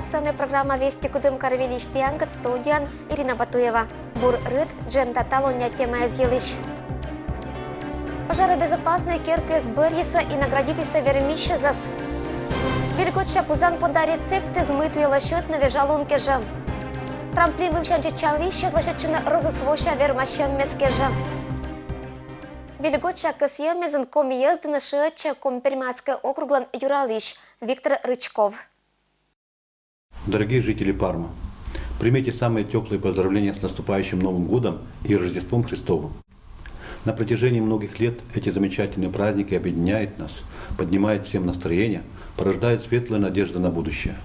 информационная программа «Вести Кудым Карвилищ Тиангат», студиян Ирина Батуева. Бур рыд, джента талоня тема азилищ. Пожаробезопасный кирка из Бырьеса и наградитеся вермища зас. Вильготча Пузан пода рецепты змытуела счет на вежалунке же. Трамплин вывчанчи чалища злощачина розысвоща вермащем меске же. Вильготча кысьемезен коми ездыны шиотча комперматской округлан Юралищ Виктор Рычков. Дорогие жители Пармы, примите самые теплые поздравления с наступающим Новым годом и Рождеством Христовым. На протяжении многих лет эти замечательные праздники объединяют нас, поднимают всем настроение, порождают светлые надежды на будущее.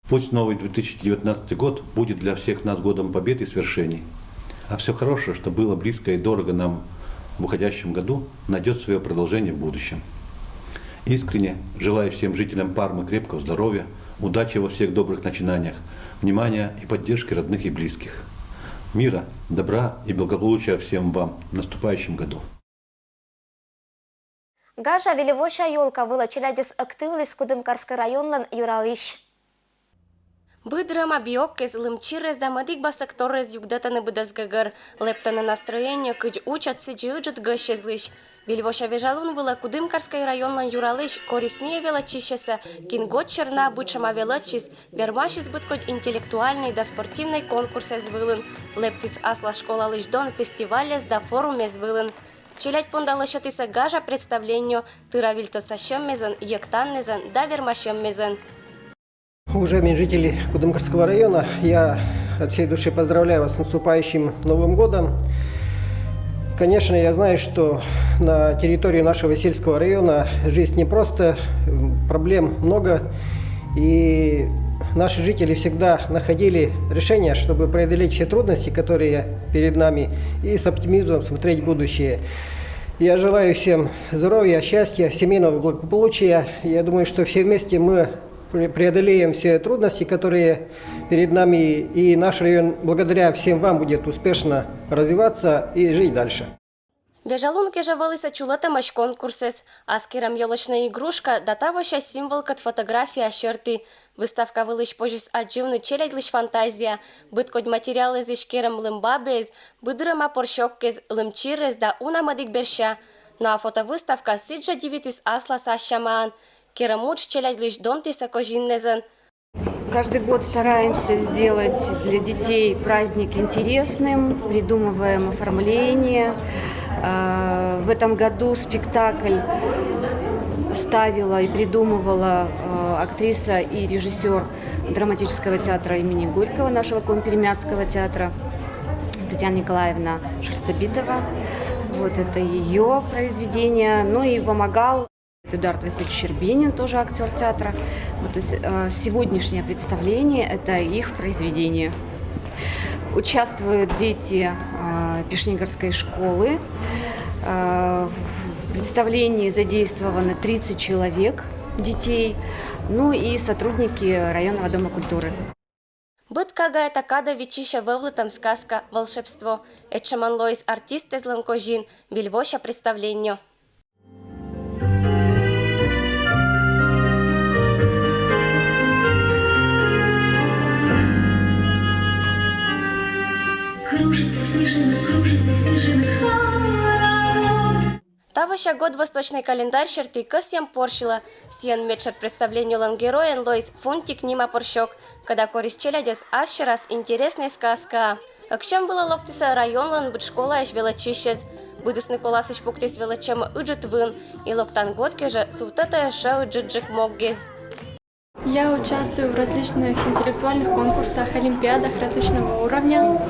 Пусть новый 2019 год будет для всех нас годом побед и свершений, а все хорошее, что было близко и дорого нам в уходящем году, найдет свое продолжение в будущем. Искренне желаю всем жителям Пармы крепкого здоровья, удачи во всех добрых начинаниях, внимания и поддержки родных и близких. Мира, добра и благополучия всем вам в наступающем году. Гажа Велевоща елка вылачилядис активлис Кудымкарский районлан Юралищ. Быдрама биоккез лымчирез да мадикба секторез югдатаны быдазгагар, лептаны настроение кыдь учатся джиуджит гащезлыш. Вильвоща вежалун выла Кудымкарский районлан Юралыш кориснее велочищеса, кингот черна бычама велочис, вермашис быткодь интеллектуальный да спортивный конкурсез вылын, лептис асла школа лыждон фестивалез да форумез вылын. Челядь пондалышатыса гажа представлению, тыра вильтаса шеммезен, ектаннезен да вермашеммезен. Уважаемые жители Кудымкарского района, я от всей души поздравляю вас с наступающим Новым годом. Конечно, я знаю, что на территории нашего сельского района жизнь непроста, проблем много, и наши жители всегда находили решения, чтобы преодолеть все трудности, которые перед нами, и с оптимизмом смотреть в будущее. Я желаю всем здоровья, счастья, семейного благополучия. Я думаю, что все вместе мы преодолеем все трудности, которые перед нами, и наш район благодаря всем вам будет успешно развиваться и жить дальше. Вежалунке же валися чулатамаш конкурсес, а с киром елочная игрушка датавоща символ кат фотография черты. Выставка вылыш пожис адживны челядь лыш фантазия, быткодь материалы зиш керам лымбабез, быдрыма порщоккез, лымчирез да унамадик берща. Ну а фотовыставка сиджа дивитис асла сащамаан. Керамуч челядь лишь донтиса кожиннезен. Каждый год стараемся сделать для детей праздник интересным, придумываем оформление. В этом году спектакль ставила и придумывала актриса и режиссер драматического театра имени Горького, нашего Компермятского театра, Татьяна Николаевна Шерстобитова. Вот это ее произведение. Ну и помогал Эдуард Васильевич Щербинин, тоже актер театра. Вот, то есть сегодняшнее представление – это их произведение. Участвуют дети Пишнегорской школы. В представлении задействованы 30 человек детей, ну и сотрудники районного дома культуры. Быт кагая такада вичища вывлытом сказка «Волшебство». Эчаман Лоис артист из Ланкожин, Вильвоща представлению. Кружится снежинок. Тавоща год восточный календарь черты косьем поршила. Сиен мечер представлению лангероен Лоис фунтик нима порщок, когда корис челядес ащи раз интересная сказка. А к чем было локтиса районлан быть школа аж велочищез. Быдысны коласыш пуктис велочем уджит вын, и локтан годке же сувтатая ша уджиджик моггез. Я участвую в различных интеллектуальных конкурсах, олимпиадах различного уровня.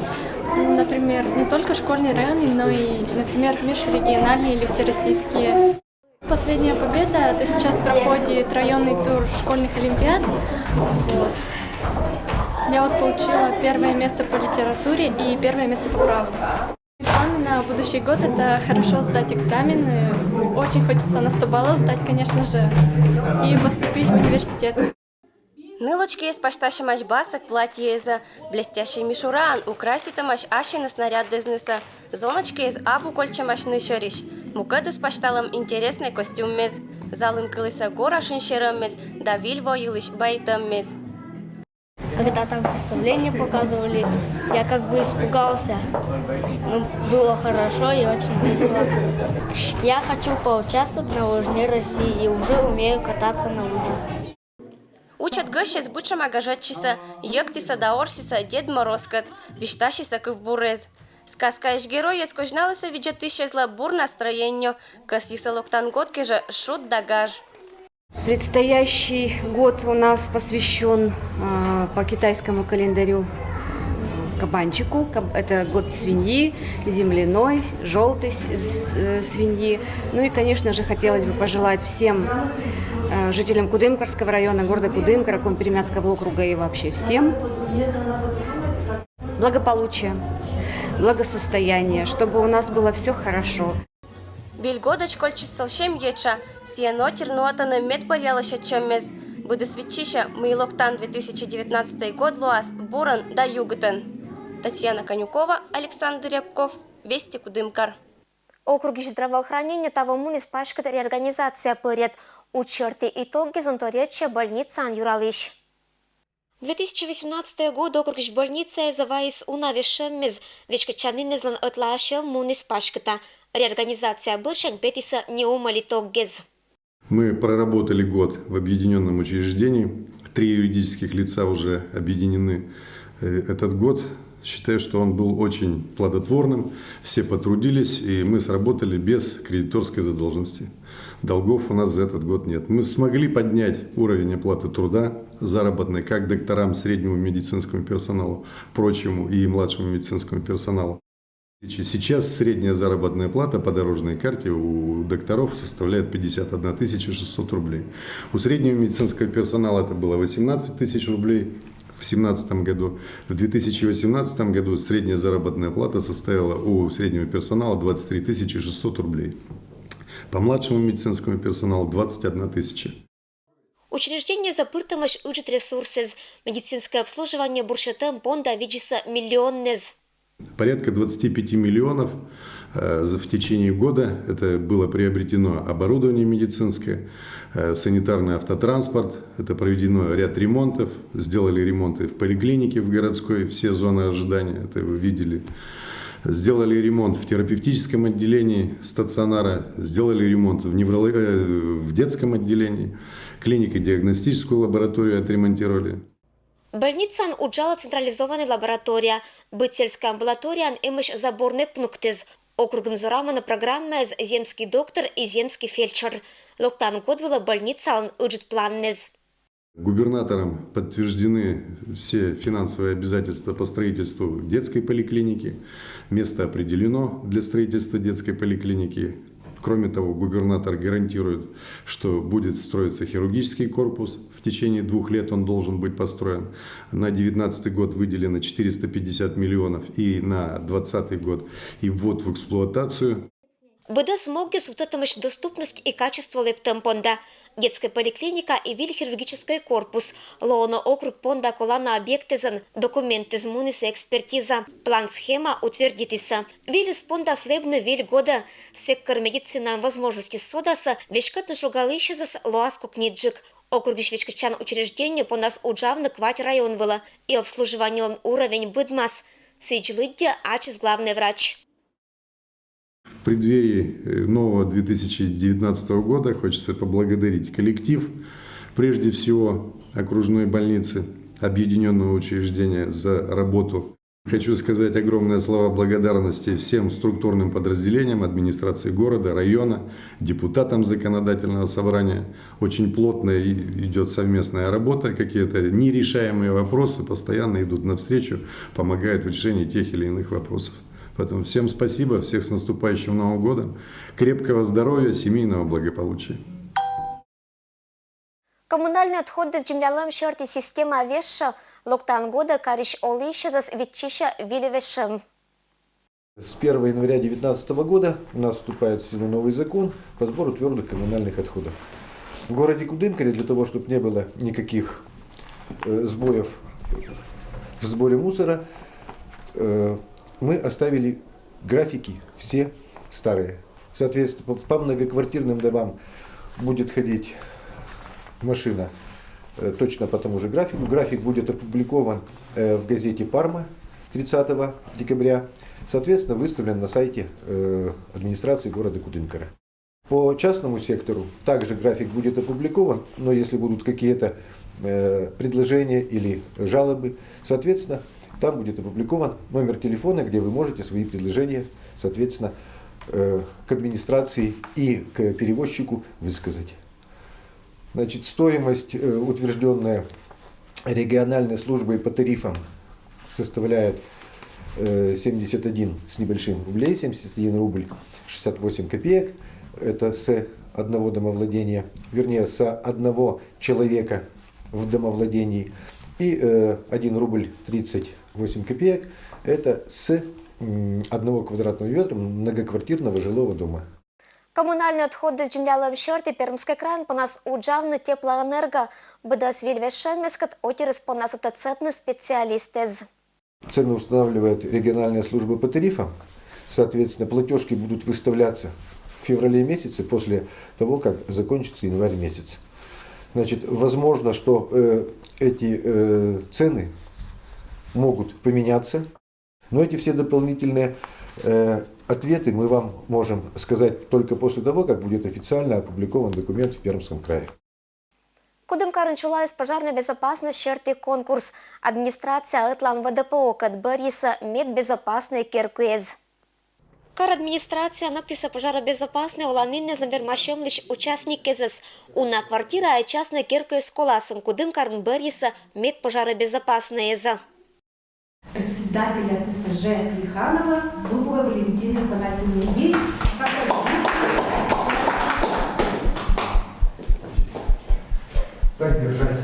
Например, не только школьные районы, но и, например, межрегиональные или всероссийские. Последняя победа – это сейчас проходит районный тур школьных олимпиад. Вот. Я вот получила первое место по литературе и первое место по праву. Планы на будущий год – это хорошо сдать экзамены. Очень хочется на 100 баллов сдать, конечно же, и поступить в университет. Нылочки из пашташимаш басок платьеза, блестящий мишуран, украситамаш ашины снаряд дезнеса, зоночки из абу кольчамаш нышориш, мукады с пашталом интересный костюм мез, залым кылыса гора шиншерам мез, да вильво илыш байтам мез. Ребята там представление показывали. Я как бы испугался. Но было хорошо и очень весело. Я хочу поучаствовать на лыжне России и уже умею кататься на лыжах. Учат гыще с бычам агажатчиса, ектиса да орсиса Дед Морозкат, вишташиса кывбурез. Сказка иш героя скожналася виджет исчезла бур настроению, касиса локтан годки же шут да гаж. Предстоящий год у нас посвящен по китайскому календарю кабанчику. Это год свиньи, земляной, желтой свиньи. Ну и, конечно же, хотелось бы пожелать всем жителям Кудымкарского района, города Кудымкар, Ракон-Перемяцкого округа и вообще всем благополучия, благосостояния, чтобы у нас было все хорошо. Бельгодач кольчис совсем еча, сиено тернуатаны медпарялыша чеммез. Буде свечища Мейлоктан 2019 год луаз буран да югтен. Татьяна Конюкова, Александр Рябков, Вести Кудымкар. Округи здравоохранения того муниципальская реорганизация пырет. Учерты итоги зонторечья больница Юралыш. 2018 год округ больница завайс унавишеммез, вечкачанинезлан отлашел муниципальската. Реорганизация быршань петиса неумалитогез. Мы проработали год в объединенном учреждении. 3 юридических лица уже объединены. Этот год, считаю, что он был очень плодотворным. Все потрудились, и мы сработали без кредиторской задолженности. Долгов у нас за этот год нет. Мы смогли поднять уровень оплаты труда заработной как докторам, среднему медицинскому персоналу, прочему и младшему медицинскому персоналу. Сейчас средняя заработная плата по дорожной карте у докторов составляет 51 600 рублей. У среднего медицинского персонала это было 18 тысяч рублей в 2017 году. В 2018 году средняя заработная плата составила у среднего персонала 23 600 рублей. По младшему медицинскому персоналу 21 тысяча. Учреждение запыртамаш уджит ресурсез. Медицинское обслуживание буршетем понда виджиса миллионнез. Порядка 25 миллионов в течение года это было приобретено оборудование медицинское, санитарный автотранспорт, это проведено ряд ремонтов, сделали ремонты в поликлинике в городской, все зоны ожидания, это вы видели. Сделали ремонт в терапевтическом отделении стационара, сделали ремонт в детском отделении, клинико-диагностическую лабораторию отремонтировали. Больницан уджала централизованная лаборатория, бытельская амбулатория имаш заборный пунктез. Округн зорамана программа из земский доктор и земский фельдшер. Локтан годвила больница уджит планнез. Губернатором подтверждены все финансовые обязательства по строительству детской поликлиники. Место определено для строительства детской поликлиники. Кроме того, губернатор гарантирует, что будет строиться хирургический корпус. В течение 2 лет он должен быть построен. На 2019 год выделено 450 миллионов и на 2020 год и ввод в эксплуатацию. Быда смогги сутатамыш доступность и качество лептем понда. Детская поликлиника и виль-хирургический корпус. Лоона округ понда колана объектезан, документы из муниса экспертиза, план-схема утвердитиса. Виль из понда слебны виль года, сектор медицина возможности содаса, вешкат на шугалыщезас лоаску книджик. Округи швечкачан учреждения по нас уджавны квать район вела и обслуживание уровень быдмас. Сейджлыддя ачис главный врач. В преддверии нового 2019 года хочется поблагодарить коллектив, прежде всего окружной больницы, объединенного учреждения за работу. Хочу сказать огромные слова благодарности всем структурным подразделениям администрации города, района, депутатам законодательного собрания. Очень плотно идет совместная работа, какие-то нерешаемые вопросы постоянно идут навстречу, помогают в решении тех или иных вопросов. Поэтому всем спасибо, всех с наступающим Новым годом, крепкого здоровья, семейного благополучия. Коммунальные отходы с землялым шерти система веша локтан года кариш олище за ветчища вилевешем. С 1 января 2019 года у нас вступает в силу новый закон по сбору твердых коммунальных отходов. В городе Кудымкаре для того, чтобы не было никаких сбоев в сборе мусора, мы оставили графики все старые. Соответственно, по многоквартирным домам будет ходить машина точно по тому же графику. График будет опубликован в газете «Парма» 30 декабря. Соответственно, выставлен на сайте администрации города Кудымкара. По частному сектору также график будет опубликован, но если будут какие-то предложения или жалобы, соответственно, там будет опубликован номер телефона, где вы можете свои предложения, соответственно, к администрации и к перевозчику высказать. Значит, стоимость, утвержденная региональной службой по тарифам, составляет 71 с небольшим рублей, 71 рубль 68 копеек. Это с одного домовладения, вернее, с одного человека в домовладении. И 1 рубль 38 копеек – это с 1 квадратного метра многоквартирного жилого дома. Коммунальные отходы с землялым щерти Пермский край по нас уджавны теплоэнерго быдас вильвешемескат отирис по нас цетны специалисты. Цены устанавливает региональная служба по тарифам. Соответственно, платежки будут выставляться в феврале месяце после того, как закончится январь месяц. Значит, возможно, что эти цены могут поменяться, но эти все дополнительные ответы мы вам можем сказать только после того, как будет официально опубликован документ в Пермском крае. Кудымкар началась пожарной безопасности щерти конкурс. Администрация Этлан ВДПО Катберриса медбезопасный Киркуез. Кар администрация нактиса пожаробезопасной уланинне завермащем лишь участники ЗС. Уна квартира и частная Киркуез коласом Кудымкар Берриса медпожаробезопасная ЗА. Председателя ТСЖ Плеханова Зубова Валентина Афанасьевна. Ей Так держать.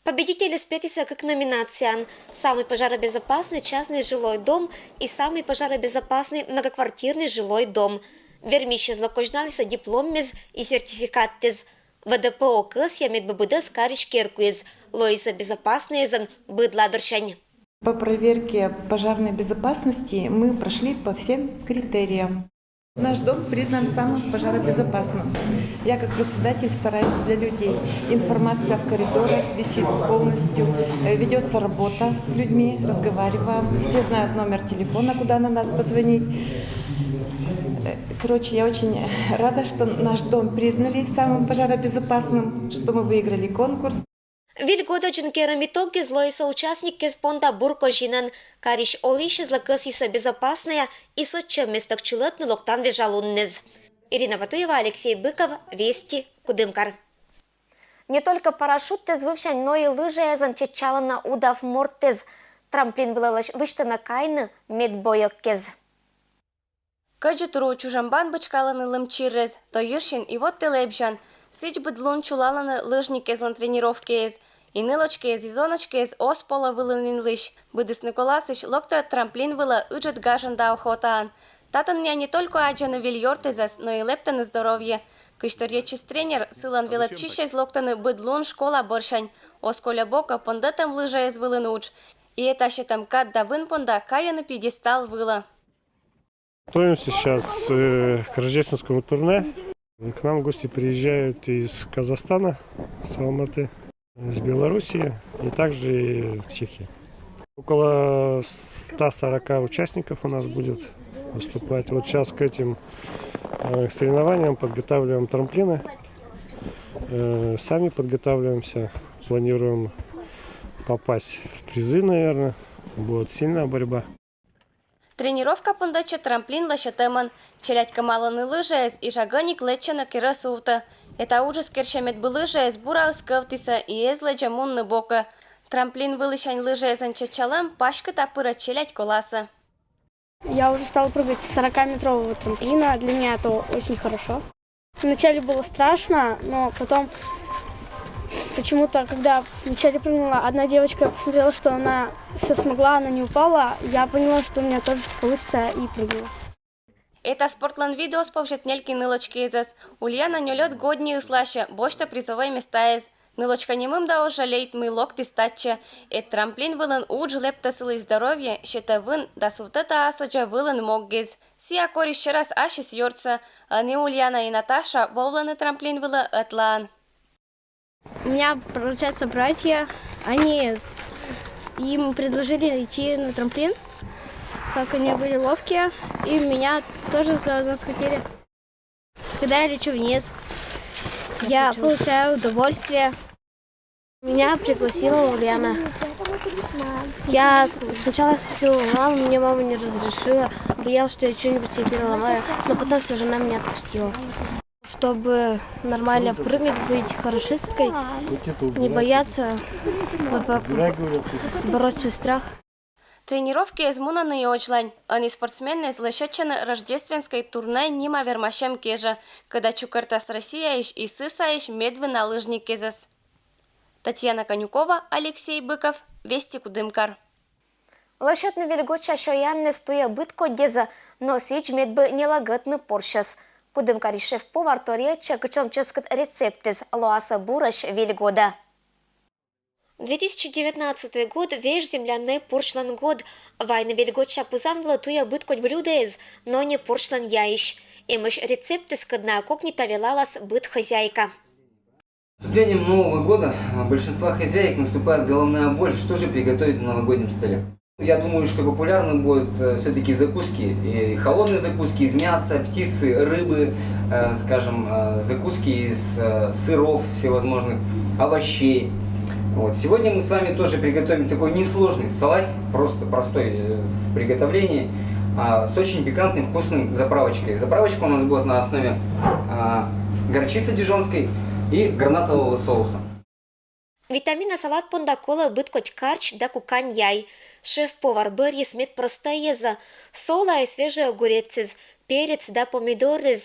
Победители спетися как номинациям. Самый пожаробезопасный частный жилой дом и самый пожаробезопасный многоквартирный жилой дом. Вермище злокожналися дипломмез и сертификаттез. ВДПО КС я медббД Скарич Киркуез. Лоиса безопасный зан быдладорщань. По проверке пожарной безопасности мы прошли по всем критериям. Наш дом признан самым пожаробезопасным. Я как председатель стараюсь для людей. Информация в коридорах висит полностью, ведется работа с людьми, разговариваем. Все знают номер телефона, куда нам надо позвонить. Короче, я очень рада, что наш дом признали самым пожаробезопасным, что мы выиграли конкурс. Вильгодо джинкерам итоги злой соучастник спонда Бурко Жинан, кариш олище злакасиса безопасная и сочем месток чулетный локтан вежалуннез. Ирина Батуева, Алексей Быков, Вести, Кудымкар. Не только парашют тез вывщань, но и лыжи занчечала на удав мортез. Трамплин была лыштана кайны медбойоккез. Каджутру чужамбан бычкаланы лымчирез, то юршин и вот телебжан. Сич быдлун чулаланы лыжникез лан тренировкез. И нылочкез, и зоночкез ос пола вылынин лыж. Быдыс Николасыч локта трамплин выла ыджет гажан да охотаан. Татын меня не только аджаны вильортезес, но и лептаны здоровье. Кышторьечис тренер сылан велачищез локтаны быдлун школа борщань. Осколя бока пондатам лыжаез вылынуч. И это щетам кат да вын понда кая на пьедестал выла. Готовимся сейчас к рождественскому турне. К нам гости приезжают из Казахстана, с Алматы, из Белоруссии и также Чехии. Около 140 участников у нас будет выступать. Вот сейчас к этим соревнованиям подготавливаем трамплины. Сами подготавливаемся, планируем попасть в призы, наверное. Будет сильная борьба. Тренировка пондача трамплин лащатеман. Челядька маланы лыжаез и жаганик лечена кирасута. Это ужас кершемет бы лыжаез бура скавтиса и эзледжа мунны бока. Трамплин вылышань лыжаез анчачалам пашка тапыра челядь коласа. Я уже стала прыгать с 40-метрового трамплина. Для меня это очень хорошо. Вначале было страшно, но потом почему-то, когда вначале прыгнула одна девочка, я посмотрела, что она все смогла, она не упала. Я поняла, что у меня тоже все получится, и прыгнула. Это спортлан видео с повжетнельки нылочки изес. Ульяна нюлет годни услаща, бошта призовые места из. Нылочка немым да ожалеет мы локти стача. Et трамплин вылын удж лепта сылы здоровье, щета вын да сутета асоджа вылын моггиз. Сия кор еще раз ашис йорца, а не Ульяна и Наташа вовланы трамплин выла атлан. У меня, получается, братья, им предложили идти на трамплин, как они были ловкие, и меня тоже заодно схватили. Когда я лечу вниз, я получаю удовольствие. Меня пригласила Ульяна. Я сначала спросила маму, мне мама не разрешила, боялась, что я что-нибудь себе переломаю, но потом все же она меня отпустила. Чтобы нормально прыгать, быть хорошисткой, не бояться, бороть свой страх. Тренировки измунаны и очлань. Они спортсмены злощечены рождественской турне Нима Вермашем кежа, когда Чукартас Россия и Сысаиш медвы на лыжни кезас. Татьяна Конюкова, Алексей Быков, Вести Кудымкар. Лошадный вельгоча шоян не стоя бытко деза, но сич медбы нелагатны поршас. Кудымкар шеф-повар тореча, кычом ческат рецептез Лоаса Бураш вельгода. 2019 год веш земляный поршлан год. Вайна вельгоча пызан влатуя быткоть блюдез, но не поршлан яищ. Имыш рецепты скадна кокнита велалас быт хозяйка. С наступлением Нового года у большинства хозяек наступает головная боль, что же приготовить на новогоднем столе. Я думаю, что популярны будут все-таки закуски, и холодные закуски из мяса, птицы, рыбы, скажем, закуски из сыров всевозможных, овощей. Вот. Сегодня мы с вами тоже приготовим такой несложный салат, просто простой в приготовлении, с очень пикантной вкусной заправочкой. Заправочка у нас будет на основе горчицы дижонской и гранатового соуса. Витамина салат понда кола быткоть карч да кукань яй. Шеф-повар бырье смет простаеза. Сола и свежий огурец, перец да помидоры,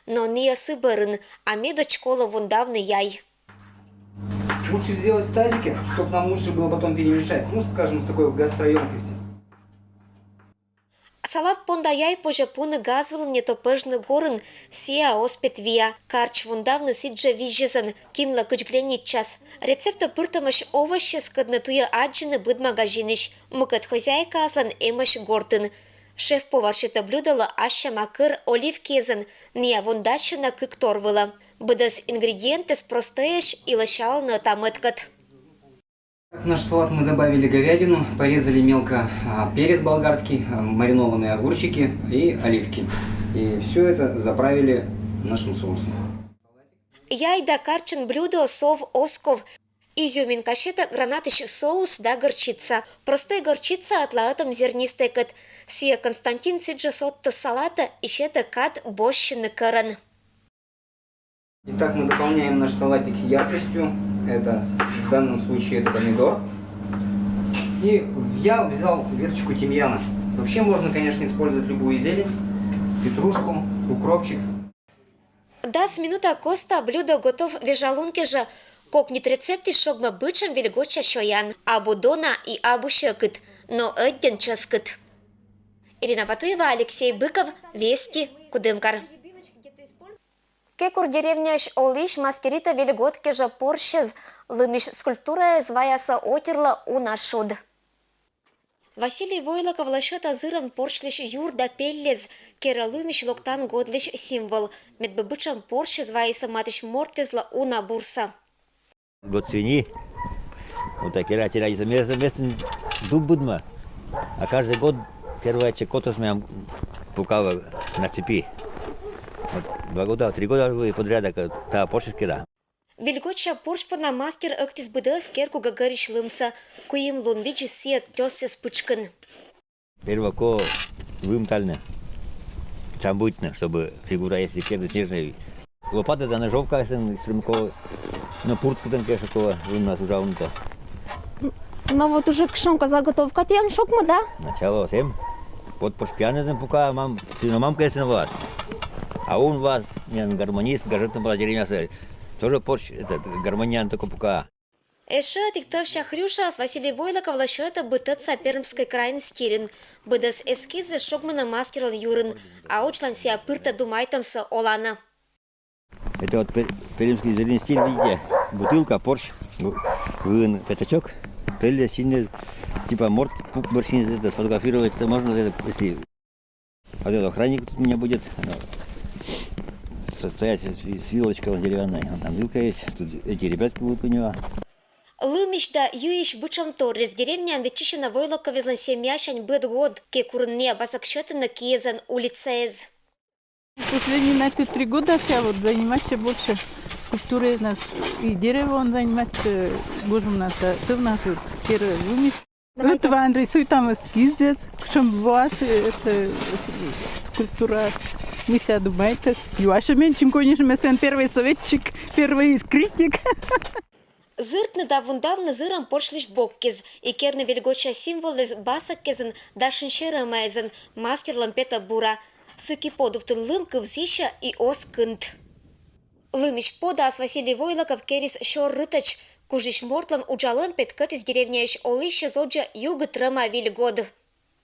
но не сыбырын, а медоч кола вундавный яй. Лучше сделать в тазике, чтобы нам лучше было потом перемешать, ну, скажем, в такой гастроемкости. Салат понда яй пожапуны газвал нетопыжны горын, сия оспет вия, карч вундавны сиджа вижезан, кинла кычгленит час. Рецепта пыртамыш овощи скаднатуя аджины быд магазиниш, мукат хозяйка аслан эмыш гортын. Шеф-повар счета блюдала аща макыр оливкезан, ния вундащина кык торвыла. Быдас ингредиенты спростаешь и лощал на тамыткат. В наш салат мы добавили говядину, порезали мелко перец болгарский, маринованные огурчики и оливки. И все это заправили нашим соусом. Яй да карчин блюдо сов осков. Изюминка щета гранатыш соус да горчица. Простой горчица атлаатом зернистой кат. Сия Константин сиджа сотто салата и щета кат бощины каран. Итак, мы дополняем наш салатик яркостью. Это в данном случае это помидор. И я взял веточку тимьяна. Вообще можно, конечно, использовать любую зелень, петрушку, укропчик. Да, с минута коста блюдо готов вежалунке же. Кокнет рецепты, чтобы бычам вельгоча шоян, абу дона и абу щекыт, но один ческыт. Ирина Батуева, Алексей Быков, Вести, Кудымкар. Кекур деревняш олиш маскерита вельготке же порщез, лымиш скульптура зваяса отерла у нашуд. Василий Войлоков лашет азыран поршлиш юр да пеллез, кера лымиш локтан годлиш символ, медбыбычам порщез зваяса матыш мортезла у на бурса. Год свиньи, вот такие ради место дуб будма, а каждый год первая чекота с меня пукала на цепи. Вот 2 года, 3 года подряд та поршескера. Вельгоча поршпана мастер актис быдас керку гагариш лымса, куим лун виджи сет тёсес пычкан. Первое ко вымтально, чамбутно, чтобы фигура, если керда снежная. Лопата да ножовка, если стремко на пуртку там конечно такого вымна сужаунта. Но вот уже к шумка заготовка тем шокма, да? Начало тем. Вот пошпианы пока мам, сильно мамка если на вас. А он вас, гармонист, гажет на деревня, тоже порч, этот гармониан только пока. Эше тиктовща хрюша с Василий Войлоков лащета бытаться пермской крайне стилен. Быдас эскизы шокмана мастерон юрын, а учлан сия пырта думайтамса олана. Это вот пермский зеленый стиль, видите, бутылка, порш, вын, пятачок, пелля сильно, типа морд, пук борщин, это сфотографироваться можно, это, если вот этот охранник тут у меня будет, стоять с вилочкой деревянной. Там вилка есть, тут эти ребятки будут у него. Лымишда юиш бычам торрес деревня анвечищена войлока везлан семьяшань быт год, ке курне басакшёты кезен улицез. Последние на эти 3 года я вот заниматься больше скульптурой нас и дерево он занимается, боже у нас, ты у нас вот первый вымеш. Это Ван рисует там эскиз, причем вас это скульптура. Мы себя думаете, Юаша меньше, конечно, мы сын первый советчик, первый критик. Зыртны давно зырам пошлиш боккез, и керны вельгоча символ из баса кезен дашин шерамайзен, мастер лампета бура. Сыки подуфтын лымка взища и оскынт. Лымиш пода с Василий Войлоков керис шор рытач, кужиш мортлан уджалымпет кыт из деревняш олыща зоджа юга трама вильгод.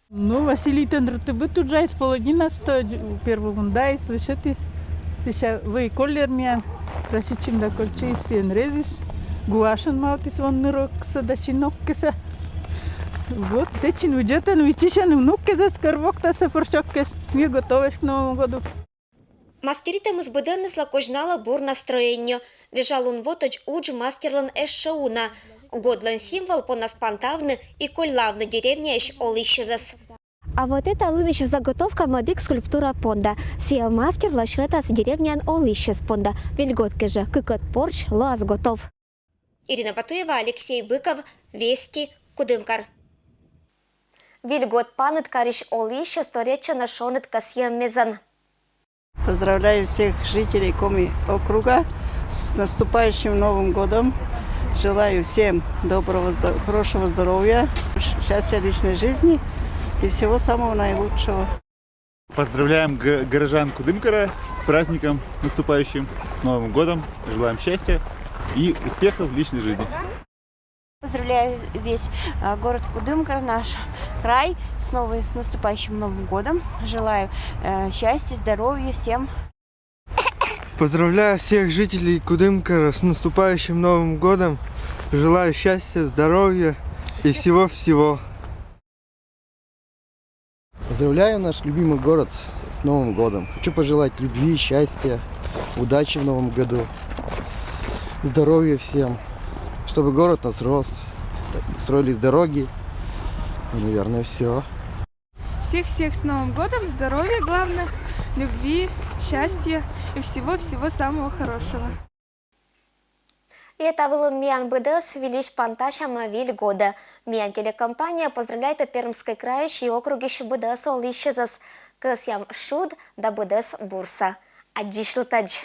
Ну, Василий Тендрты бы тут же исполнена, что первый вундай, слышите, сейчас вы колер меня, красичим до кольчи сен резис, гуашен маутис вон нырок садачинок кеса. Вот, сейчас уйдётен, витишен внук за скорбок-то сапорчок-кес. Мы готовы к Новому году. Мастеритам из быденнесла кожнала бур настроению. Вежалун воточ удж мастерлан эшшауна. Годлан символ по наспантавны и коллавны деревня эш олищезас. А вот это лымища заготовка модик скульптура понда. Сия мастер лашета с деревнян олищез понда. Вельготке же, кыкот порч, лаз готов. Ирина Батуева, Алексей Быков, Вести, Кудымкар. Вильгот панет кариш олище стореча нашонет касьем мезан. Поздравляю всех жителей Коми округа с наступающим Новым годом. Желаю всем доброго, хорошего здоровья, счастья личной жизни и всего самого наилучшего. Поздравляем горожан Кудымкара с праздником наступающим, с Новым годом. Желаем счастья и успехов в личной жизни. Поздравляю весь город Кудымкар, наш край, с наступающим Новым годом. Желаю счастья, здоровья всем. Поздравляю всех жителей Кудымкара с наступающим Новым годом. Желаю счастья, здоровья и всего-всего. Поздравляю наш любимый город с Новым годом. Хочу пожелать любви, счастья, удачи в Новом году, здоровья всем. Чтобы город нас рос, строились дороги, и, наверное, все. Всех-всех с Новым годом, здоровья главное, любви, счастья и всего-всего самого хорошего. И это был Миан БДС Вилиш Панташама Виль года. Миан телекомпания поздравляет Пермской краищ и округе БДС Олищезас. Кысям Шуд да БДС Бурса. Аджишлтадж.